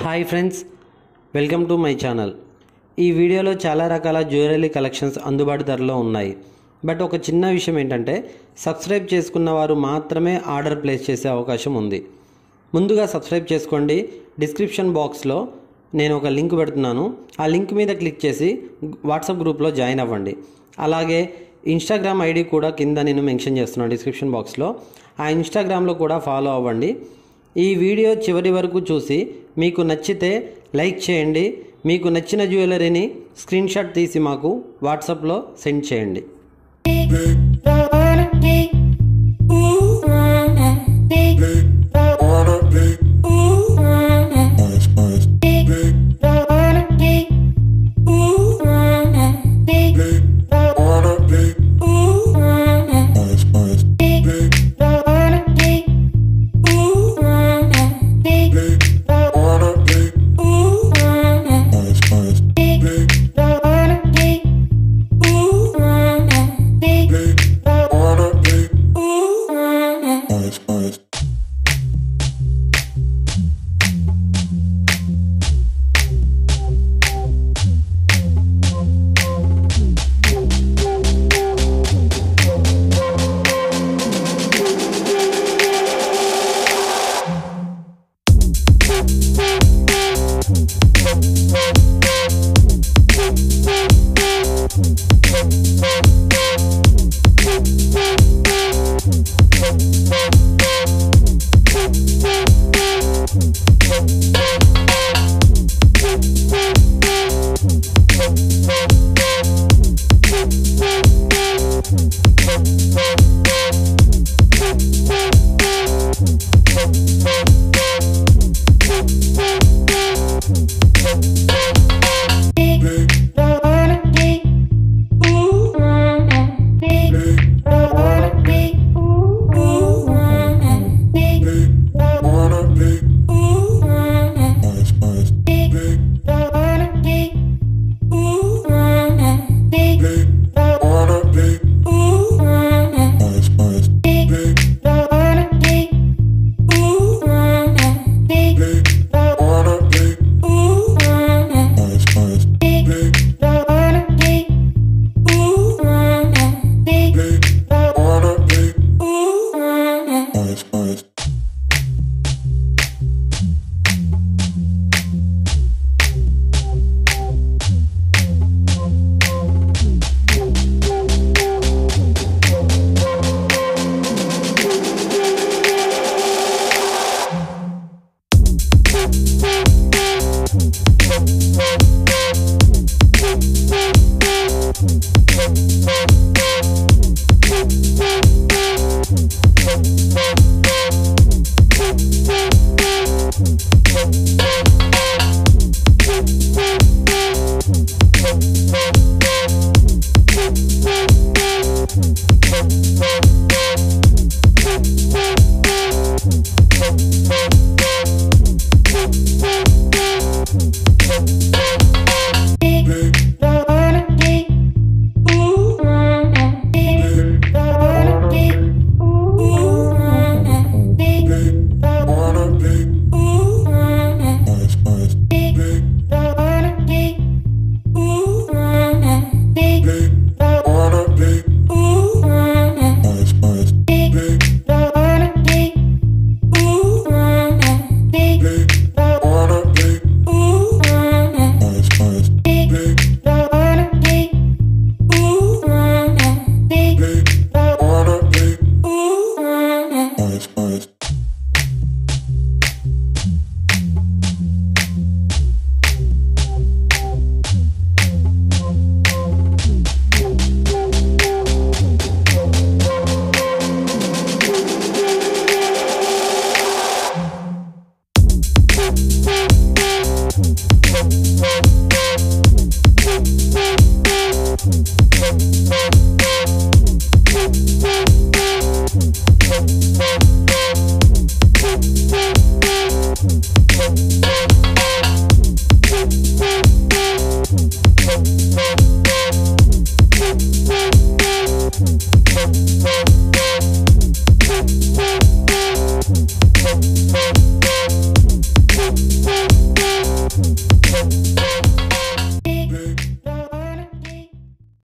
Hi friends, welcome to my channel. ఈ వీడియోలో చాలా రకాల జ్యువెలరీ కలెక్షన్స్ అందుబాటు ధరలో ఉన్నాయి. బట్ ఒక చిన్న విషయం ఏంటంటే సబ్స్క్రైబ్ చేసుకున్న వారు మాత్రమే ఆర్డర్ ప్లేస్ చేసే అవకాశం ఉంది. ముందుగా సబ్స్క్రైబ్ చేసుకోండి. డిస్క్రిప్షన్ బాక్స్లో నేను ఒక లింక్ పెడుతున్నాను. ఆ లింక్ మీద క్లిక్ చేసి వాట్సాప్ గ్రూప్లో జాయిన్ అవ్వండి. అలాగే ఇన్స్టాగ్రామ్ ఐడి కూడా కింద నేను మెన్షన్ చేస్తున్నాను డిస్క్రిప్షన్ బాక్స్లో. ఆ ఇన్స్టాగ్రామ్లో కూడా ఫాలో అవ్వండి. ఈ వీడియో చివరి వరకు చూసి మీకు నచ్చితే లైక్ చేయండి. మీకు నచ్చిన జ్యువెలరీని స్క్రీన్ షాట్ తీసి మాకు వాట్సాప్లో సెండ్ చేయండి.